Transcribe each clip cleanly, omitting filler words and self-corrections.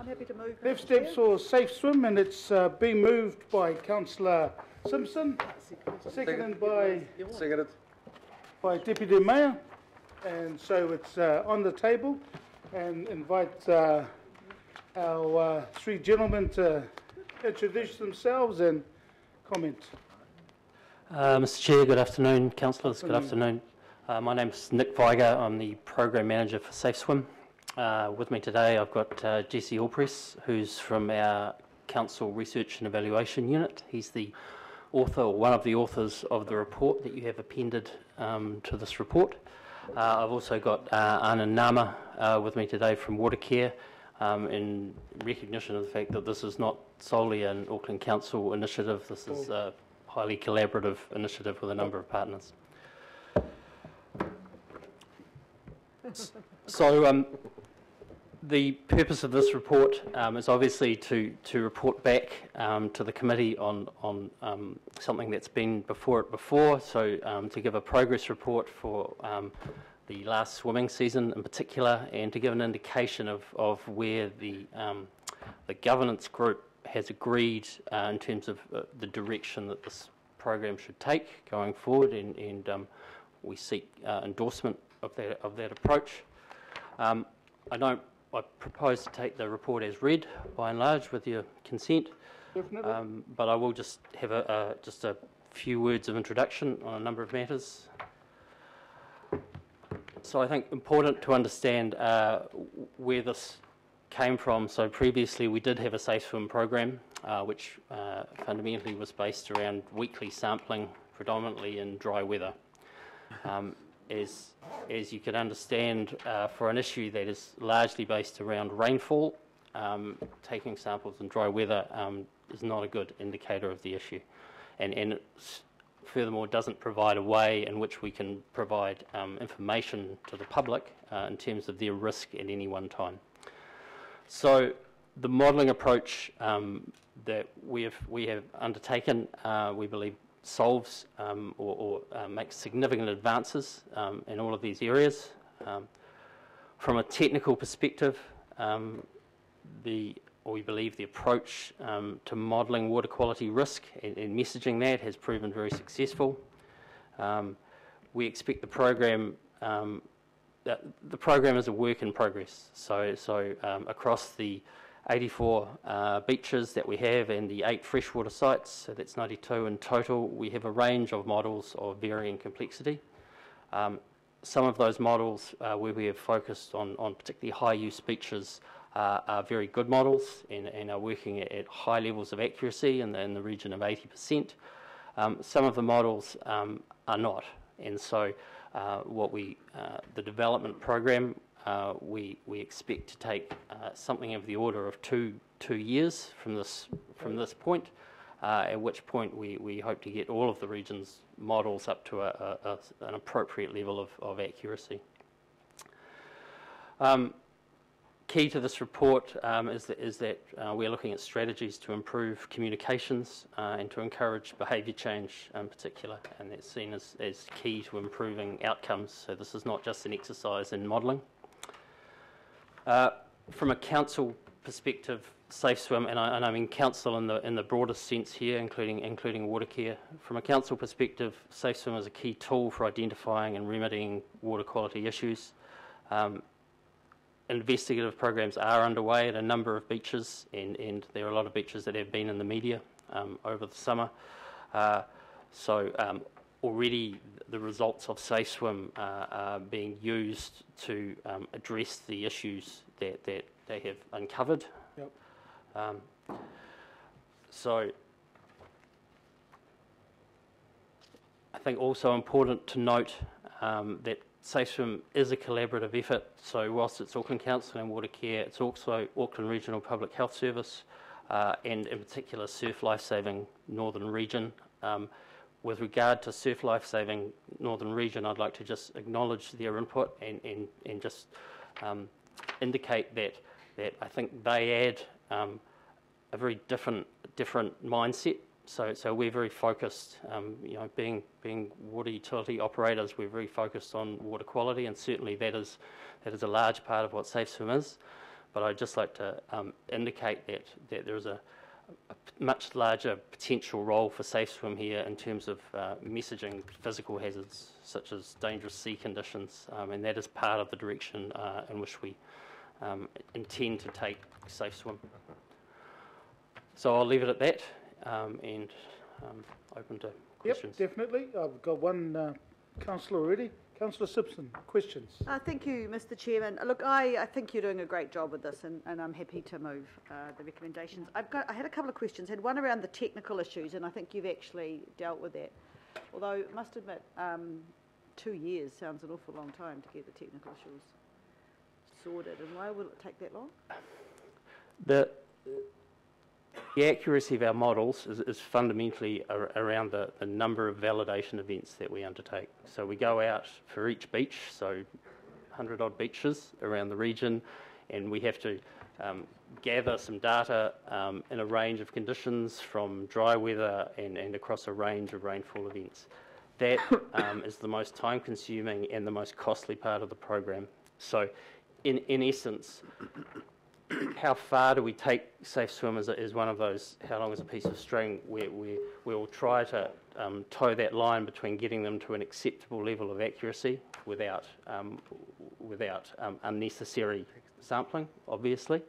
I'm happy to move. Left steps for Safe Swim, and it's been moved by Councillor Simpson, seconded by Deputy Mayor, and so it's on the table, and invite our three gentlemen to introduce themselves and comment. Mr Chair, good afternoon. Councillors, good afternoon. My name's Nick Viger. I'm the Program Manager for Safe Swim. With me today I've got Jesse Allpress, who's from our Council Research and Evaluation Unit. He's the author, or one of the authors of the report that you have appended to this report. I've also got Anand Nama with me today from Watercare, in recognition of the fact that this is not solely an Auckland Council initiative. This is a highly collaborative initiative with a number of partners. So the purpose of this report is obviously to report back to the committee on something that's been before it before, so to give a progress report for the last swimming season in particular, and to give an indication of where the governance group has agreed in terms of the direction that this program should take going forward, and we seek endorsement of that approach. I propose to take the report as read, by and large, with your consent. Definitely. But I will just have just a few words of introduction on a number of matters. So I think important to understand where this came from. So previously we did have a Safe Swim program, which fundamentally was based around weekly sampling, predominantly in dry weather. As you can understand, for an issue that is largely based around rainfall, taking samples in dry weather is not a good indicator of the issue, and it furthermore doesn't provide a way in which we can provide information to the public in terms of their risk at any one time. So the modelling approach that we have undertaken, we believe, solves or makes significant advances in all of these areas. From a technical perspective, we believe the approach to modelling water quality risk and messaging that has proven very successful. We expect the program is a work in progress. So across the 84 beaches that we have and the 8 freshwater sites, so that's 92 in total, we have a range of models of varying complexity. Some of those models where we have focused on particularly high-use beaches are very good models and are working at high levels of accuracy in the region of 80%. Some of the models are not, and so the development program, we expect to take something of the order of two years from this point, at which point we hope to get all of the region's models up to an appropriate level of accuracy. Key to this report is that we're looking at strategies to improve communications and to encourage behaviour change in particular, and that's seen as key to improving outcomes. So this is not just an exercise in modelling. From a council perspective, Safe Swim, and I mean council in the broadest sense here, including Watercare. From a council perspective, Safe Swim is a key tool for identifying and remedying water quality issues. Investigative programs are underway at a number of beaches, and there are a lot of beaches that have been in the media over the summer. Already the results of Safe Swim are being used to address the issues that they have uncovered. Yep. So I think also important to note that Safe Swim is a collaborative effort. So whilst it's Auckland Council and Watercare, it's also Auckland Regional Public Health Service and in particular Surf Lifesaving Northern Region. With regard to Surf Lifesaving Northern Region, I'd like to just acknowledge their input and just indicate that I think they add a very different mindset. So we're very focused, being water utility operators, we're very focused on water quality, and certainly that is a large part of what Safe Swim is. but I'd just like to indicate that there is a much larger potential role for SafeSwim here in terms of messaging physical hazards such as dangerous sea conditions, and that is part of the direction in which we intend to take SafeSwim. So I'll leave it at that and open to questions. Yep, definitely. I've got one councillor already. Councillor Simpson, questions? Thank you, Mr. Chairman. Look, I think you're doing a great job with this, and I'm happy to move the recommendations. I had a couple of questions. I had one around the technical issues, and I think you've actually dealt with that. Although, I must admit, 2 years sounds an awful long time to get the technical issues sorted. And why will it take that long? The accuracy of our models is fundamentally around the number of validation events that we undertake. So we go out for each beach, so 100-odd beaches around the region, and we have to gather some data in a range of conditions from dry weather and across a range of rainfall events. That is the most time-consuming and the most costly part of the program. So in essence, how far do we take SafeSwim is one of those, how long is a piece of string, where we will try to toe that line between getting them to an acceptable level of accuracy without unnecessary sampling, obviously.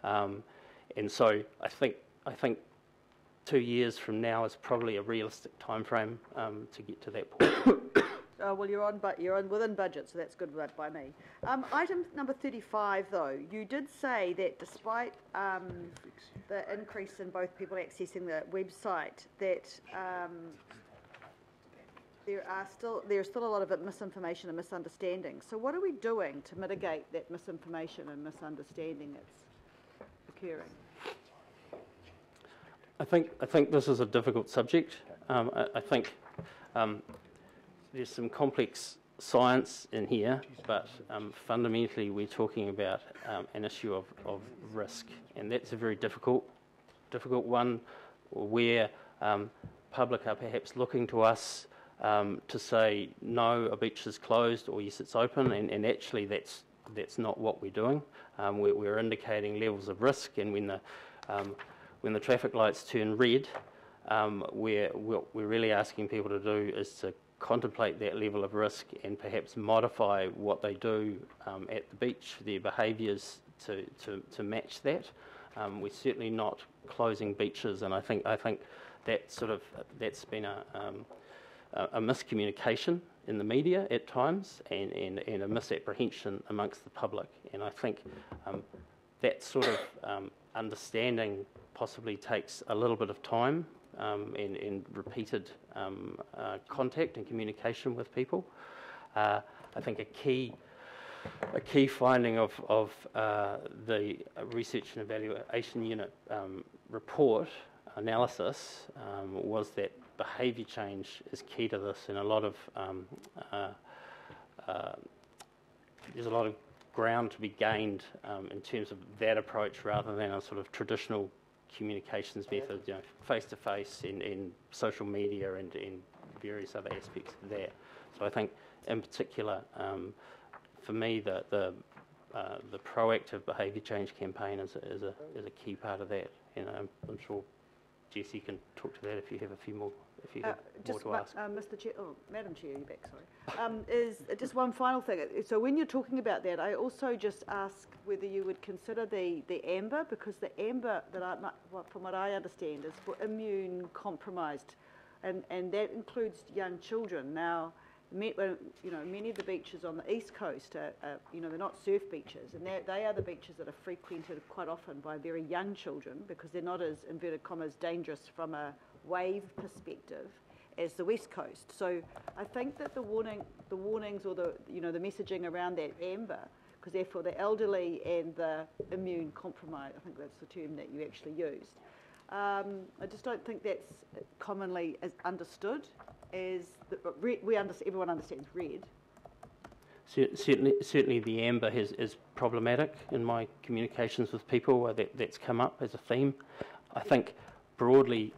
And so I think 2 years from now is probably a realistic time frame to get to that point. Well, you're on within budget, so that's good by me. Item number 35, though, you did say that despite the increase in both people accessing the website, that there's still a lot of misinformation and misunderstanding. So, what are we doing to mitigate that misinformation and misunderstanding that's occurring? I think this is a difficult subject. I think. There's some complex science in here, but fundamentally we're talking about an issue of risk, and that's a very difficult one, where public are perhaps looking to us to say no, a beach is closed, or yes, it's open, and actually that's not what we're doing. We're indicating levels of risk, and when the traffic lights turn red, what we're really asking people to do is to contemplate that level of risk and perhaps modify what they do at the beach, their behaviours to match that. We're certainly not closing beaches, and I think that's been a miscommunication in the media at times, and a misapprehension amongst the public. And I think that sort of understanding possibly takes a little bit of time. And repeated contact and communication with people. I think a key finding of the Research and Evaluation Unit report analysis was that behaviour change is key to this, and a lot of there's a lot of ground to be gained in terms of that approach rather than a sort of traditional communications method, face-to-face in social media and various other aspects of that. So I think, in particular, for me, the proactive behaviour change campaign is a key part of that. And I'm sure Jessie can talk to that if you have a few more. If you have more to ask. Mr. Chair, Madam Chair, you're back. Sorry. Is just one final thing. So when you're talking about that, I also just ask whether you would consider the amber, because the amber from what I understand, is for immune compromised, and that includes young children. Now, many of the beaches on the east coast are they're not surf beaches, and they are the beaches that are frequented quite often by very young children, because they're not as, inverted commas, dangerous from a wave perspective as the west coast. So I think that the warnings or the messaging around that amber, because they're for the elderly and the immune compromised, I think that's the term that you actually used. I just don't think that's commonly as understood as everyone understands red. Certainly the amber is problematic in my communications with people. That's come up as a theme. I think broadly,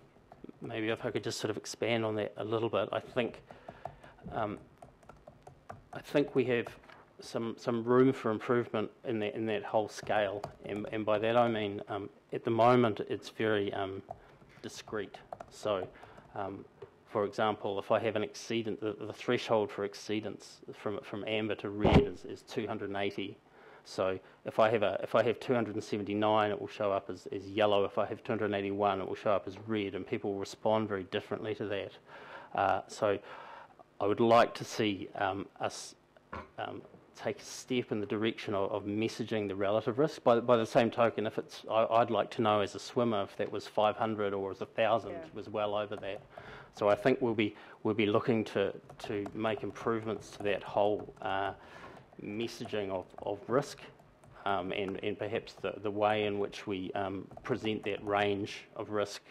maybe if I could just sort of expand on that a little bit, I think we have some room for improvement in that whole scale, and by that I mean at the moment it's very discrete. So, for example, if I have an exceedant, the threshold for exceedance from amber to red is 280. So if I have 279, it will show up as yellow. If I have 281, it will show up as red, and people will respond very differently to that. So I would like to see us take a step in the direction of messaging the relative risk. By the same token, if I'd like to know as a swimmer if that was 500 or was 1,000 was well over that. So I think we'll be looking to make improvements to that whole messaging of risk, and perhaps the way in which we present that range of risk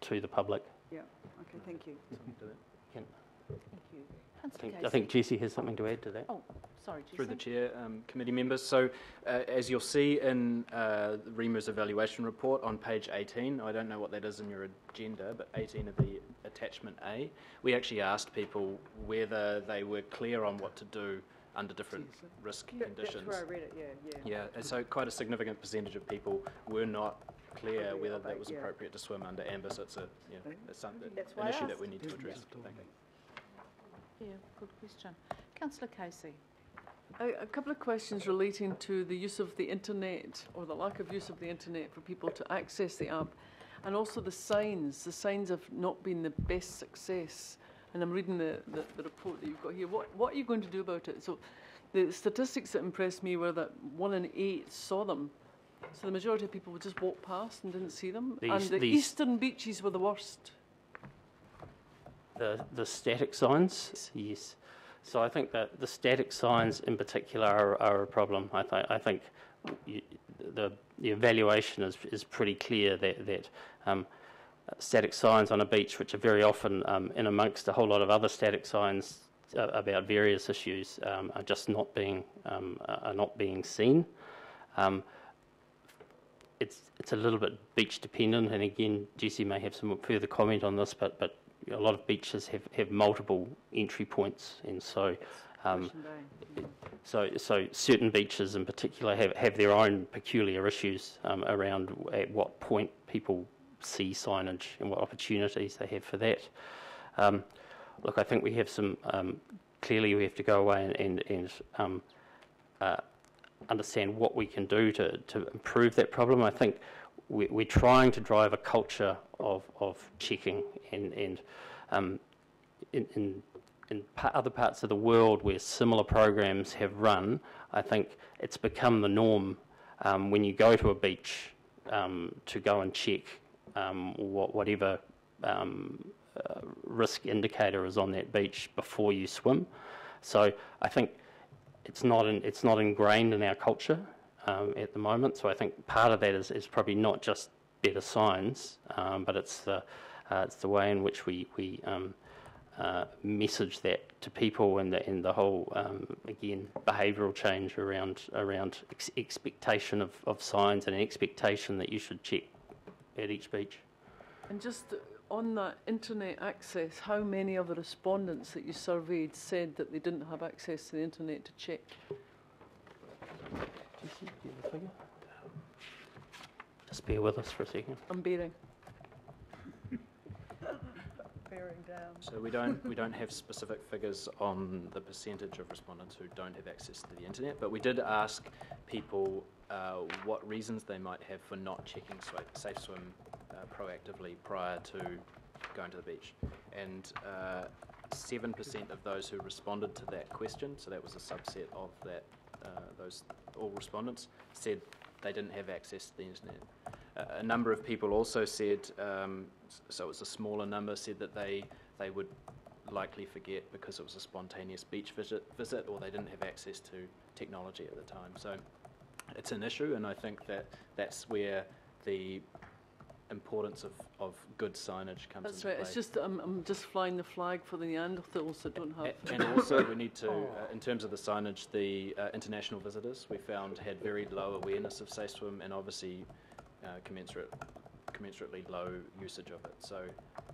to the public. Yeah. Okay. Thank you. Can- Councillor I think Jessie has something to add to that. Oh, sorry, Jesse. Through the chair, committee members. So, as you'll see in the REMA's evaluation report on page 18, I don't know what that is in your agenda, but 18 of the attachment A, we actually asked people whether they were clear on what to do under different risk conditions. That's where I read it. Yeah. Yeah, and so quite a significant percentage of people were not clear whether that was Yeah. appropriate to swim under amber. So it's That's an why I issue that asked. we need to address. Thank you. Yeah, good question. Councillor Casey. A couple of questions relating to the use of the internet, or the lack of use of the internet for people to access the app, and also the signs. The signs have not been the best success. And I'm reading the report that you've got here. What are you going to do about it? So the statistics that impressed me were that 1 in 8 saw them. So the majority of people would just walk past and didn't see them. And the eastern beaches were the worst. The static signs, yes. So I think that the static signs in particular are a problem. I think the evaluation is pretty clear that static signs on a beach, which are very often in amongst a whole lot of other static signs about various issues, are just not being seen. It's a little bit beach dependent, and again, Jessie may have some further comment on this, but a lot of beaches have multiple entry points, and so so certain beaches in particular have their own peculiar issues around at what point people see signage and what opportunities they have for that. Look, I think we have some clearly we have to go away and understand what we can do to improve that problem. I think we're trying to drive a culture of checking, and in other parts of the world where similar programs have run, I think it's become the norm when you go to a beach to go and check whatever risk indicator is on that beach before you swim. So I think it's not ingrained in our culture at the moment. So I think part of that is probably not just better signs, but it's the way in which we message that to people, and the whole again behavioural change around expectation of signs and an expectation that you should check at each beach. And just on that internet access, how many of the respondents that you surveyed said that they didn't have access to the internet to check? Just bear with us for a second. I'm bearing. Bearing down. So we don't have specific figures on the percentage of respondents who don't have access to the internet, but we did ask people what reasons they might have for not checking SafeSwim proactively prior to going to the beach, and 7% of those who responded to that question, so that was a subset of that those all respondents, said they didn't have access to the internet. A number of people also said, so it was a smaller number, said that they would likely forget because it was a spontaneous beach visit, or they didn't have access to technology at the time. So it's an issue, and I think that's where the importance of good signage comes That's into right. play. It's just I'm just flying the flag for the Neanderthals that don't have. And also we need to, in terms of the signage, the international visitors we found had very low awareness of SafeSwim, and obviously commensurate commensurately low usage of it. So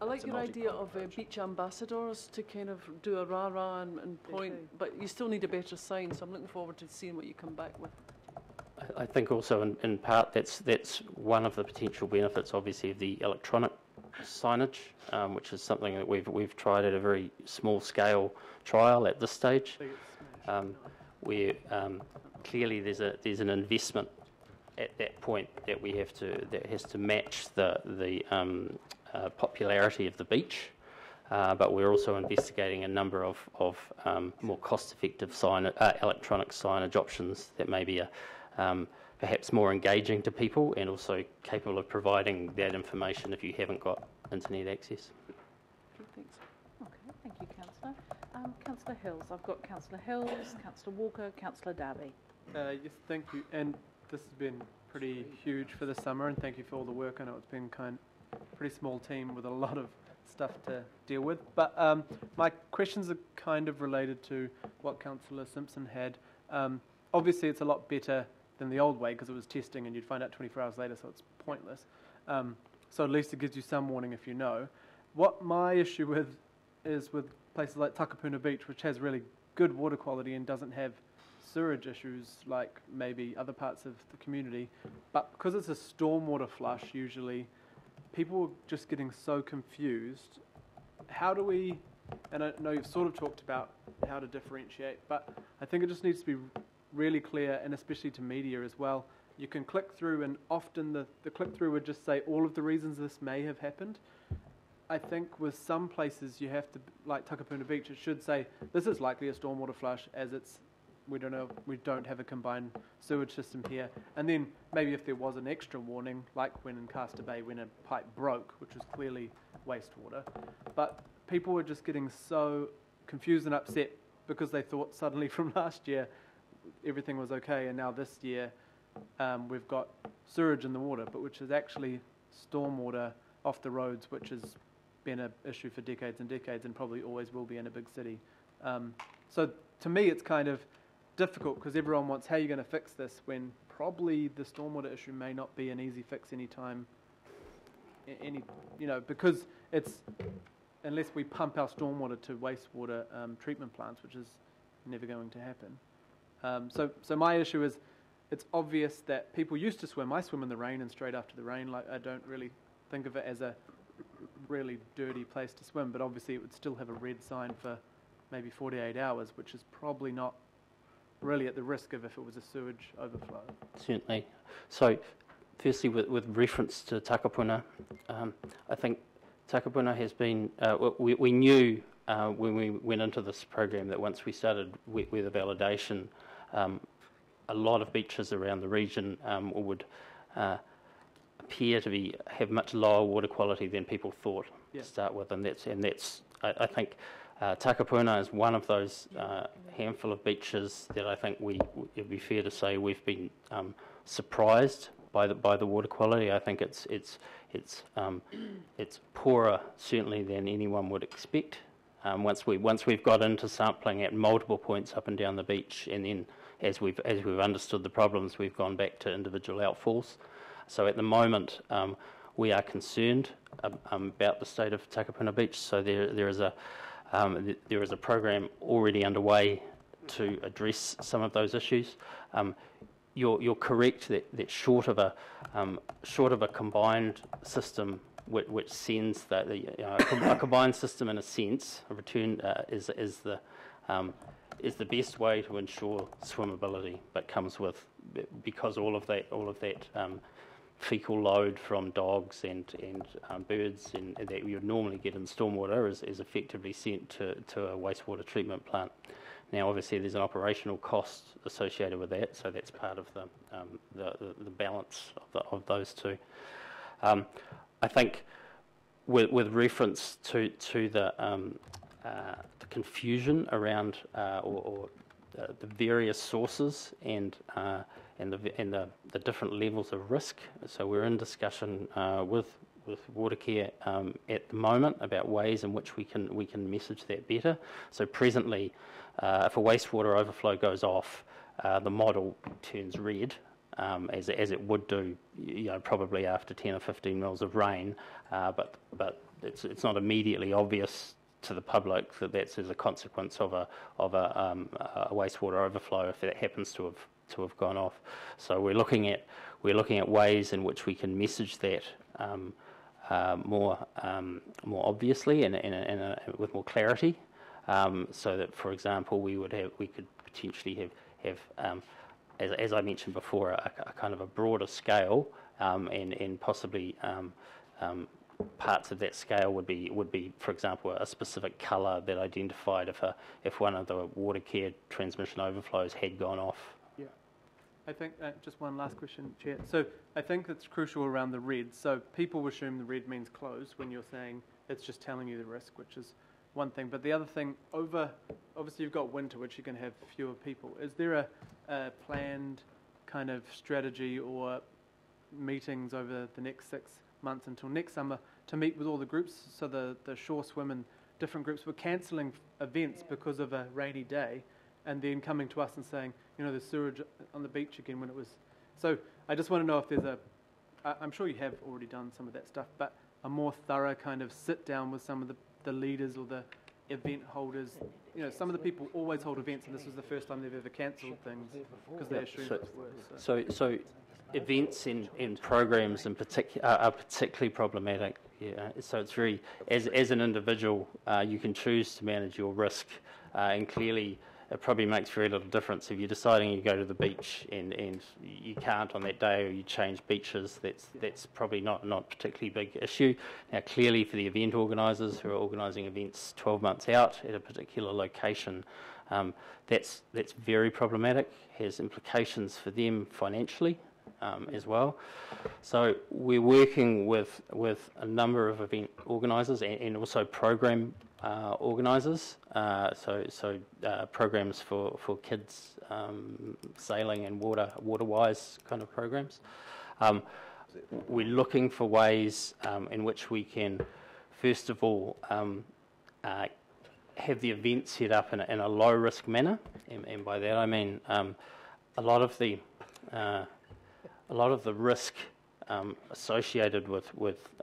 I like it's a your idea multi-pronged of approach. beach ambassadors to kind of do a rah-rah and point, too. but you still need a better sign, so I'm looking forward to seeing what you come back with. I think also in part that's one of the potential benefits, obviously, of the electronic signage, which is something that we've tried at a very small scale trial at this stage, where clearly there's an investment at that point that has to match the popularity of the beach. But we're also investigating a number of more cost-effective electronic signage options that may be perhaps more engaging to people and also capable of providing that information if you haven't got internet access. Thanks. Okay, thank you, Councillor. Councillor Hills. I've got Councillor Hills, Councillor Walker, Councillor Darby. Yes, thank you. And this has been pretty huge for the summer, and thank you for all the work. I know it's been pretty small team with a lot of stuff to deal with. But my questions are kind of related to what Councillor Simpson had. Obviously, it's a lot better than the old way because it was testing and you'd find out 24 hours later, so it's pointless. So at least it gives you some warning if you know. What my issue with is with places like Takapuna Beach, which has really good water quality and doesn't have sewerage issues like maybe other parts of the community. But because it's a stormwater flush, usually, people are just getting so confused. How do we, and I know you've sort of talked about how to differentiate, but I think it just needs to be really clear, and especially to media as well. You can click through, and often the click-through would just say all of the reasons this may have happened. I think with some places you have to, like Takapuna Beach, it should say this is likely a stormwater flush as we don't have a combined sewage system here. And then maybe if there was an extra warning, like when in Castor Bay when a pipe broke, which was clearly wastewater. But people were just getting so confused and upset because they thought suddenly from last year everything was okay, and now this year we've got sewage in the water, but which is actually stormwater off the roads, which has been an issue for decades and decades and probably always will be in a big city. So to me it's kind of difficult because everyone wants, how are you going to fix this, when probably the stormwater issue may not be an easy fix anytime, because it's, unless we pump our stormwater to wastewater treatment plants, which is never going to happen. So my issue is, it's obvious that people used to swim. I swim in the rain and straight after the rain. Like, I don't really think of it as a really dirty place to swim, but obviously it would still have a red sign for maybe 48 hours, which is probably not really at the risk of if it was a sewage overflow. Certainly. So, firstly, with reference to Takapuna, I think Takapuna has been, we knew when we went into this program that once we started weather validation, a lot of beaches around the region would appear to have much lower water quality than people thought to start with, and that's I think Takapuna is one of those handful of beaches that I think it'd be fair to say we've been surprised by the water quality. I think it's poorer certainly than anyone would expect. Once we've got into sampling at multiple points up and down the beach, and then as we've understood the problems, we've gone back to individual outfalls. So at the moment, we are concerned about the state of Takapuna Beach. So there is a program already underway to address some of those issues. You're correct that short of a combined system which sends a combined system in a sense, a return is the best way to ensure swimmability, but comes with, because all of that fecal load from dogs and birds and that you would normally get in stormwater is effectively sent to a wastewater treatment plant. Now, obviously, there's an operational cost associated with that, so that's part of the balance of those two. I think with reference to the confusion around or the various sources and the different levels of risk. So we're in discussion with Watercare at the moment about ways in which we can message that better. So presently, if a wastewater overflow goes off, the model turns red, as it would do, probably after 10 or 15 mils of rain, but it's not immediately obvious to the public that that's as a consequence of a wastewater overflow if that happens to have gone off. So we're looking at ways in which we can message that more obviously and with more clarity, so that, for example, we could potentially have as I mentioned before, a kind of a broader scale, and possibly parts of that scale would be, for example, a specific colour that identified if one of the water care transmission overflows had gone off. Yeah, I think just one last question, Chair. So I think it's crucial around the red. So people assume the red means closed when you're saying it's just telling you the risk, which is one thing. But the other thing, obviously you've got winter, which you can have fewer people. Is there a planned kind of strategy or meetings over the next 6 months until next summer to meet with all the groups? So the shore swim and different groups were cancelling events because of a rainy day, and then coming to us and saying, there's sewage on the beach again when it was. So I just want to know if there's I'm sure you have already done some of that stuff, but a more thorough kind of sit down with some of the leaders or the event holders. Some of the people always hold events, and this was the first time they've ever cancelled things because they assumed it was worse. So events and programs in particular are particularly problematic. Yeah. So it's very, as an individual, you can choose to manage your risk, and clearly it probably makes very little difference if you're deciding you go to the beach and you can't on that day, or you change beaches. That's probably not a particularly big issue. Now, clearly for the event organisers who are organising events 12 months out at a particular location, that's very problematic. Has implications for them financially as well. So we're working with a number of event organisers and also program organisers, so programs for kids, sailing and waterwise kind of programs. We're looking for ways in which we can, first of all, have the event set up in a low risk manner, and by that I mean a lot of the risk associated with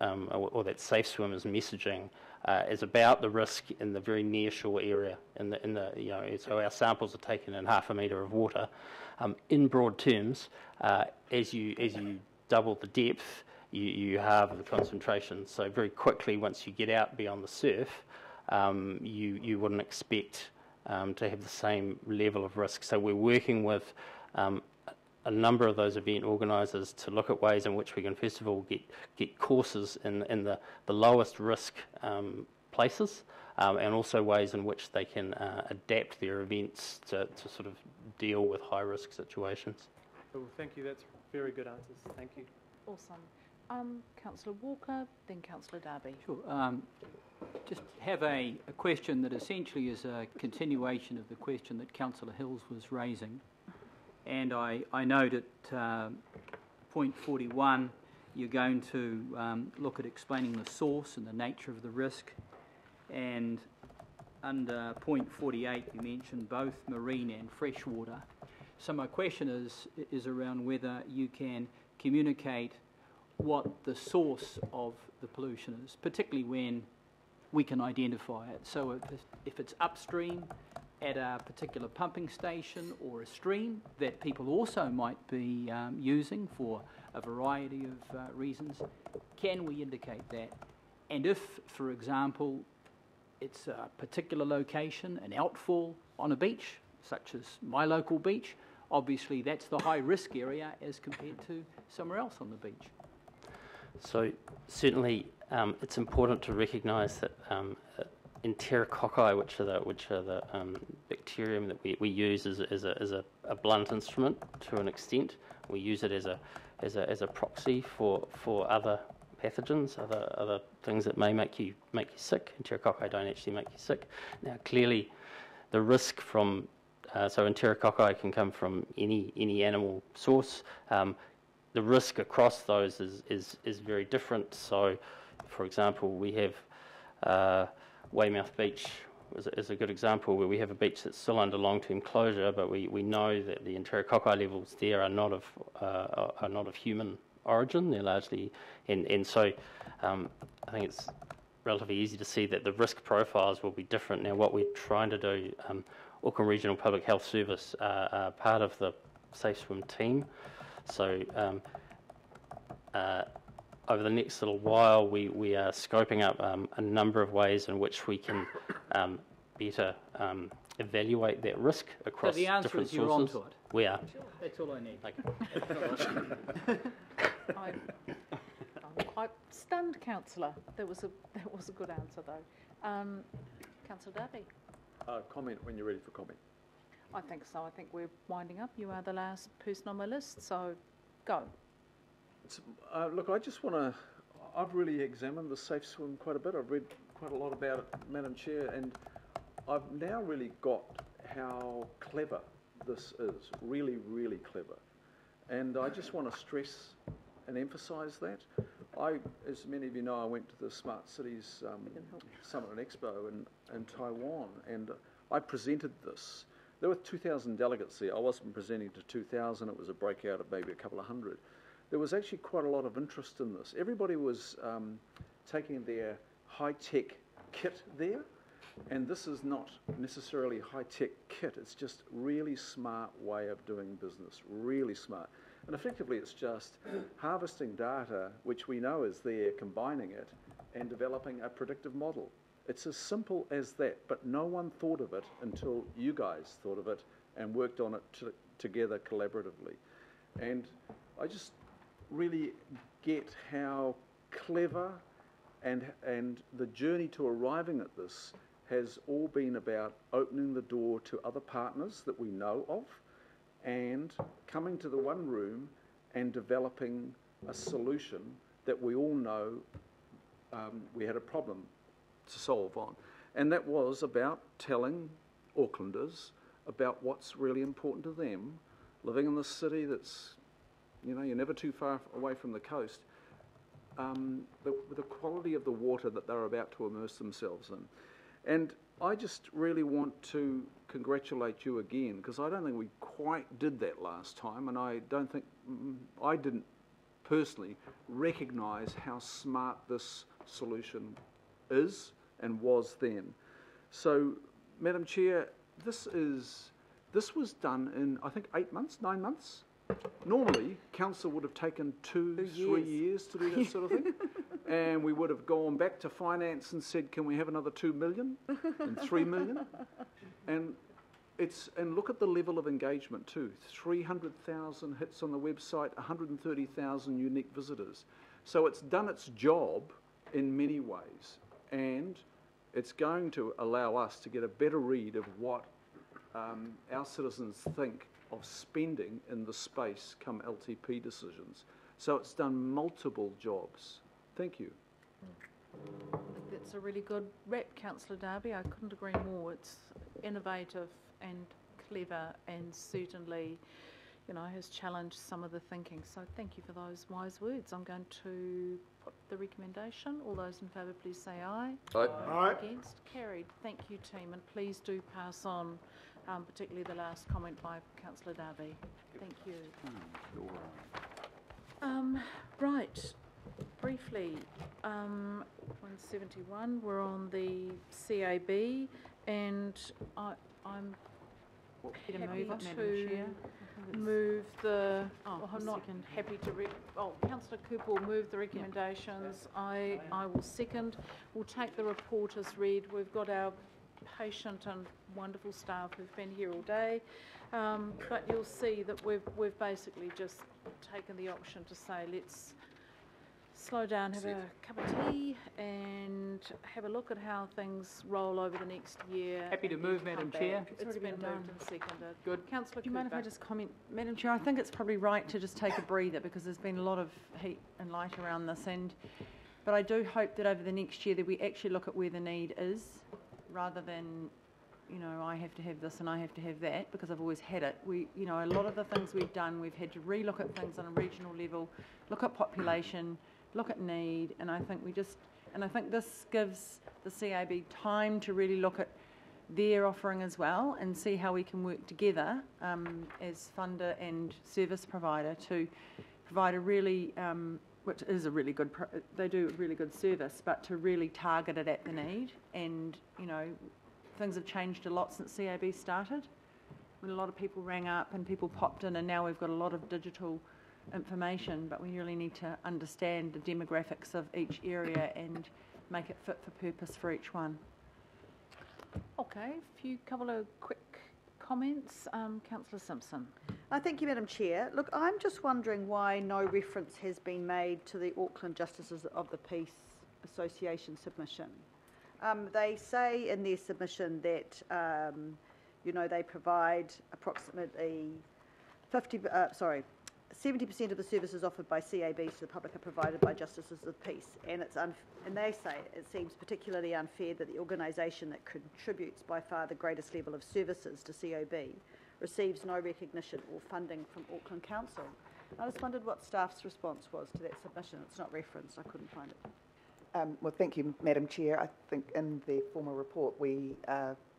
or that Safe Swimmers messaging is about the risk in the very near shore area. So our samples are taken in 0.5 metre of water. In broad terms, as you double the depth, you halve the concentration. So very quickly, once you get out beyond the surf, you wouldn't expect to have the same level of risk. So we're working with a number of those event organisers to look at ways in which we can, first of all, get courses in the lowest risk places, and also ways in which they can adapt their events to sort of deal with high risk situations. Well, thank you. That's very good answers. Thank you. Awesome. Councillor Walker, then Councillor Darby. Sure. Just have a question that essentially is a continuation of the question that Councillor Hills was raising. And I note at point 41, you're going to look at explaining the source and the nature of the risk. And under point 48, you mentioned both marine and freshwater. So my question is around whether you can communicate what the source of the pollution is, particularly when we can identify it. So if it's upstream at a particular pumping station or a stream that people also might be using for a variety of reasons, can we indicate that? And if, for example, it's a particular location, an outfall on a beach, such as my local beach, obviously that's the high risk area as compared to somewhere else on the beach. So certainly it's important to recognise that enterococci, which are the bacterium that we use as a blunt instrument to an extent. We use it as a proxy for other pathogens, other things that may make you sick. Enterococci don't actually make you sick. Now, clearly, the risk from so enterococci can come from any animal source. The risk across those is very different. So, for example, we have Weymouth Beach, is a good example where we have a beach that's still under long-term closure, but we know that the enterococci levels there are not of human origin. They're largely, and so I think it's relatively easy to see that the risk profiles will be different. Now, what we're trying to do, Auckland Regional Public Health Service are part of the Safe Swim team, so over the next little while, we are scoping up a number of ways in which we can better evaluate that risk across So the answer different is you're sources. onto it. We are. That's all I need. Okay. I'm quite stunned, councillor. That was a good answer though. Councillor Darby. Comment when you're ready for comment. I think so. I think we're winding up. You are the last person on my list, so go. Look, I just want to. I've really examined the Safe Swim quite a bit. I've read quite a lot about it, Madam Chair, and I've now really got how clever this is. Really, really clever. And I just want to stress and emphasise that. As many of you know, I went to the Smart Cities Summit and Expo in Taiwan, and I presented this. There were 2,000 delegates there. I wasn't presenting to 2,000. It was a breakout of maybe a couple of hundred. There was actually quite a lot of interest in this. Everybody was taking their high-tech kit there, and this is not necessarily high-tech kit. It's just really smart way of doing business, really smart. And effectively, it's just harvesting data, which we know is there, combining it, and developing a predictive model. It's as simple as that, but no one thought of it until you guys thought of it and worked on it together collaboratively. And I just really get how clever and the journey to arriving at this has all been about opening the door to other partners that we know of and coming to the one room and developing a solution that we all know we had a problem to solve on. And that was about telling Aucklanders about what's really important to them, living in the city that's, you know, you're never too far away from the coast, the quality of the water that they're about to immerse themselves in. And I just really want to congratulate you again, because I don't think we quite did that last time, and I don't think, I didn't personally recognise how smart this solution is and was then. So, Madam Chair, this was done in, I think, 8 months, 9 months? Normally, council would have taken 2, 3 years to do that sort of thing, and we would have gone back to finance and said, can we have another 2 million and 3 million? And look at the level of engagement too. 300,000 hits on the website, 130,000 unique visitors. So it's done its job in many ways, and it's going to allow us to get a better read of what our citizens think of spending in the space come LTP decisions. So it's done multiple jobs. Thank you. I think that's a really good rep, Councillor Darby. I couldn't agree more. It's innovative and clever, and certainly, you know, has challenged some of the thinking. So thank you for those wise words. I'm going to put the recommendation. All those in favour, please say aye. Aye. Aye. Against? Carried. Thank you, team, and please do pass on, particularly the last comment by Councillor Darby. Thank you. Right. Briefly, 171, we're on the CAB, and I'm happy to move the, I'm not happy to, Councillor Cooper will move the recommendations. I will second. We'll take the report as read. We've got our patient and wonderful staff who've been here all day, but you'll see that we've basically just taken the option to say let's slow down, have a cup of tea, and have a look at how things roll over the next year. Happy to and move, then Madam come Chair. back. It's been moved and seconded. Good. Councillor Do you mind if I Cooper. just comment? Madam Chair, I think it's probably right to just take a breather because there's been a lot of heat and light around this, but I do hope that over the next year that we actually look at where the need is, rather than, you know, I have to have this and I have to have that, because I've always had it. You know, a lot of the things we've done, we've had to relook at things on a regional level, look at population, look at need, and I think this gives the CAB time to really look at their offering as well and see how we can work together as funder and service provider to provide a really, which is a really good, they do a really good service, but to really target it at the need. And, you know, things have changed a lot since CAB started, when a lot of people rang up and people popped in, and now we've got a lot of digital information, but we really need to understand the demographics of each area and make it fit for purpose for each one. Okay, couple of quick comments. Councillor Simpson. Thank you, Madam Chair. Look, I'm just wondering why no reference has been made to the Auckland Justices of the Peace Association submission. They say in their submission that, you know, they provide approximately 70% of the services offered by CABs to the public are provided by Justices of the Peace, and and they say it seems particularly unfair that the organisation that contributes by far the greatest level of services to COB receives no recognition or funding from Auckland Council. I just wondered what staff's response was to that submission. It's not referenced. I couldn't find it. Well, thank you, Madam Chair. I think in the formal report we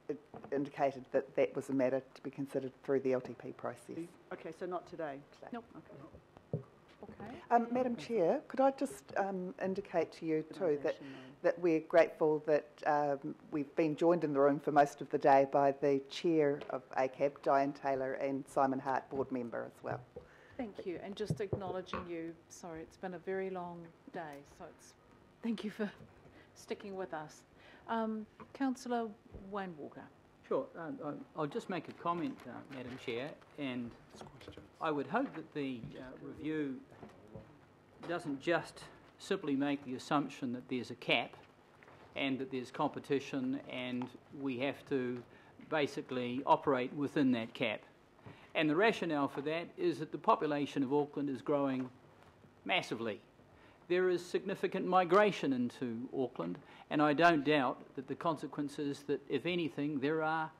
it indicated that that was a matter to be considered through the LTP process. Okay, so not today? Nope. Okay. Okay. Madam Chair, could I just indicate to you too that we're grateful that we've been joined in the room for most of the day by the Chair of ACAB, Diane Taylor, and Simon Hart, Board Member as well. Thank you, and just acknowledging you, sorry, it's been a very long day, so thank you for sticking with us. Councillor Wayne Walker. Sure. I'll just make a comment, Madam Chair, and I would hope that the review doesn't just simply make the assumption that there's a cap and that there's competition and we have to basically operate within that cap. And the rationale for that is that the population of Auckland is growing massively. There is significant migration into Auckland, and I don't doubt that the consequence is that, if anything, there are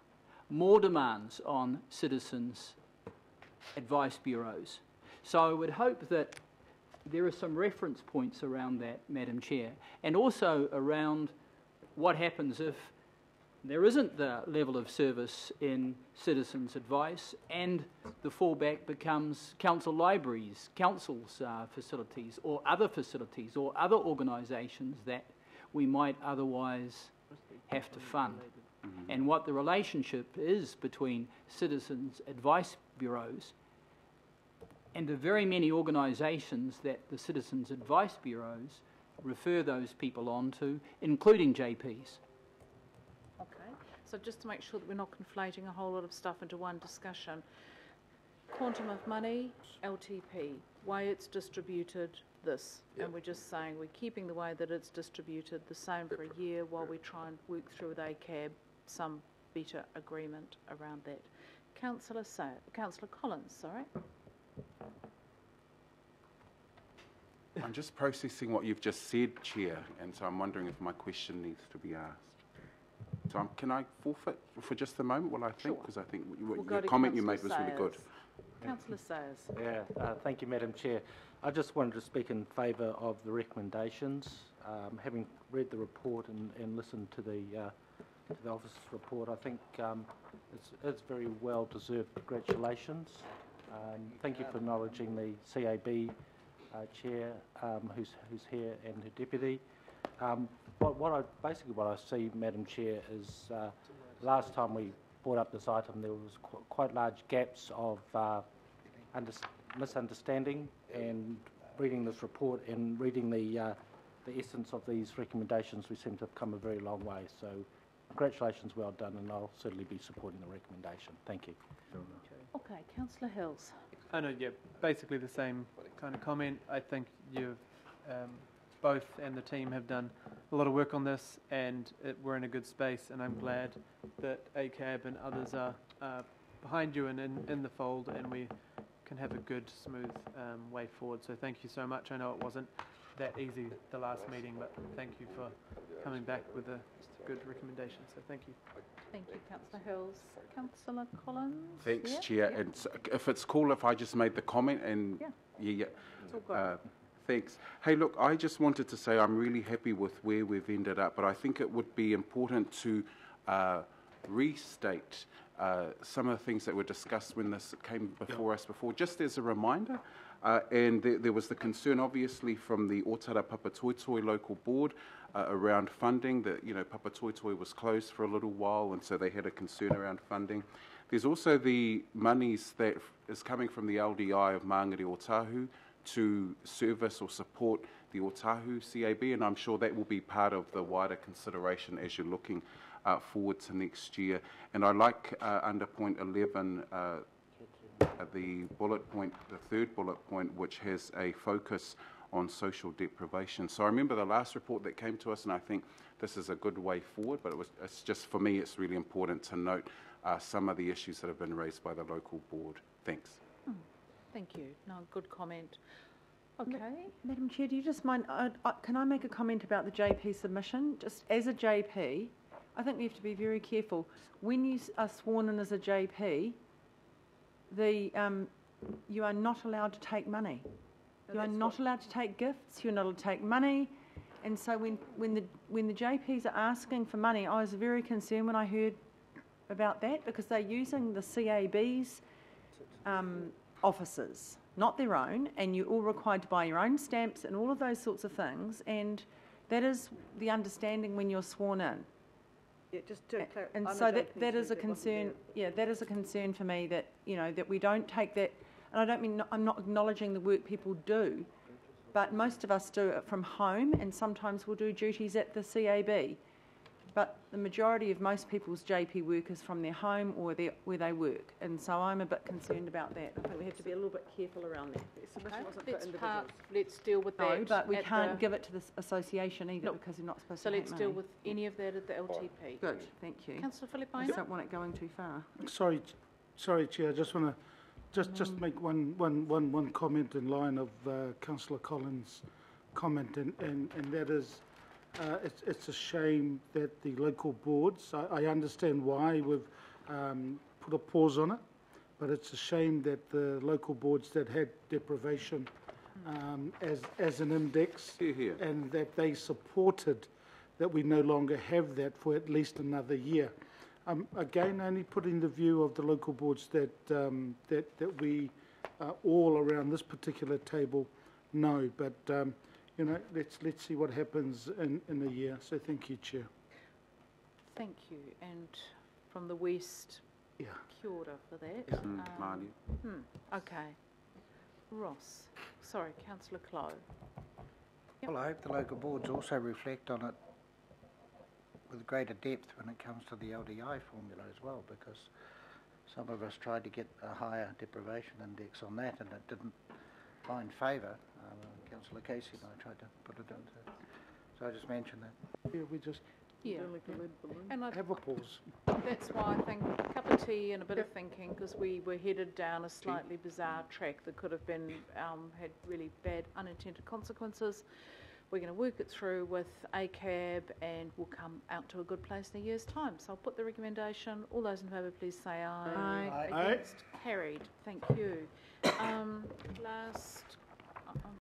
more demands on citizens' advice bureaus. So I would hope that there are some reference points around that, Madam Chair, and also around what happens if there isn't the level of service in citizens' advice and the fallback becomes council libraries, council's facilities or other organisations that we might otherwise have to fund. And what the relationship is between citizens' advice bureaus and the very many organisations that the citizens' advice bureaus refer those people on to, including JPs. Okay, so just to make sure that we're not conflating a whole lot of stuff into one discussion. Quantum of money, LTP, way it's distributed, this. Yep. And we're just saying we're keeping the way that it's distributed the same for a year while we try and work through with ACAB some better agreement around that. Councillor Collins, sorry. I'm just processing what you've just said, Chair, and so I'm wondering if my question needs to be asked. So can I forfeit for just a moment while I think? Because I think your comment you made was really good. Councillor Sayers. Yeah, thank you, Madam Chair. I just wanted to speak in favour of the recommendations. Having read the report and listened to the officer's report, I think it's very well deserved. Congratulations. Thank you for acknowledging the CAB chair who's here and her deputy. What I see, Madam Chair, is last time we brought up this item there was quite large gaps of misunderstanding, and reading this report and reading the essence of these recommendations, we seem to have come a very long way. So congratulations, well done, and I'll certainly be supporting the recommendation. Thank you. Okay, Councillor Hills. Oh no, yeah, basically the same kind of comment. I think you've both and the team have done a lot of work on this, and we're in a good space, and I'm glad that ACAB and others are behind you and in the fold, and we can have a good, smooth way forward. So thank you so much. I know it wasn't that easy the last meeting, but thank you for coming back with a good recommendation. So thank you. Thank you, Councillor Hills. Councillor Collins? Thanks, yeah? Chair. Yeah. And if it's cool if I just made the comment and... Yeah. It's all good. Thanks. Hey, look, I just wanted to say I'm really happy with where we've ended up, but I think it would be important to restate some of the things that were discussed when this came before us before, just as a reminder. And there was the concern, obviously, from the Otara Papatoetoe local board around funding, that, Papatoetoe was closed for a little while, and so they had a concern around funding. There's also the monies that is coming from the LDI of Māngere Otahu to service or support the Otahu CAB, and I'm sure that will be part of the wider consideration as you're looking forward to next year. And I like under point 11, the bullet point, the third bullet point, which has a focus on social deprivation. So I remember the last report that came to us, and I think this is a good way forward, but it's just, for me, it's really important to note some of the issues that have been raised by the local board. Thanks. Thank you. No, good comment. Okay. Madam Chair, do you just mind, can I make a comment about the JP submission? Just as a JP, I think we have to be very careful. When you are sworn in as a JP, you are not allowed to take money. You are not allowed to take gifts. You're not allowed to take money. And so when the JPs are asking for money, I was very concerned when I heard about that, because they're using the CAB's offices, not their own, and you're all required to buy your own stamps and all of those sorts of things. And that is the understanding when you're sworn in. Yeah, just to clarify. And so that is a concern. Yeah, that is a concern for me, that that we don't take that. And I don't mean, I'm not acknowledging the work people do, but most of us do it from home, and sometimes we'll do duties at the CAB. But the majority of most people's JP work is from their home or where they work, and so I'm a bit concerned about that. I think we have to be a little bit careful around that. Let's deal with that. No, but we can't give it to the association either, because we're not supposed So to let's take deal money. with any of that at the LTP. Good, thank you. Councillor I Filipaina? just don't want it going too far. Sorry, Chair. I just want to just make one comment in line of Councillor Collins' comment, and that is, it's a shame that the local boards. I understand why we've put a pause on it, but it's a shame that the local boards that had deprivation as an index, and that they supported that we no longer have that for at least another year. Again, only putting the view of the local boards that we all around this particular table know, but let's see what happens in a year. So thank you, Chair. Thank you. And from the West, yeah, kia ora for that. Okay. Ross. Sorry, Councillor Clow. Yep. Well, I hope the local boards also reflect on it with greater depth when it comes to the LDI formula as well, because some of us tried to get a higher deprivation index on that, and it didn't find favour. Councillor Casey and I tried to put it into. So I just mentioned that. Yeah, we just And have a pause. That's why I think a cup of tea and a bit of thinking, because we were headed down a slightly bizarre track that could have been had really bad unintended consequences. We're going to work it through with ACAB, and we'll come out to a good place in a year's time. So I'll put the recommendation. All those in favour, please say aye. Aye. Against? Carried. Thank you. Last, I'm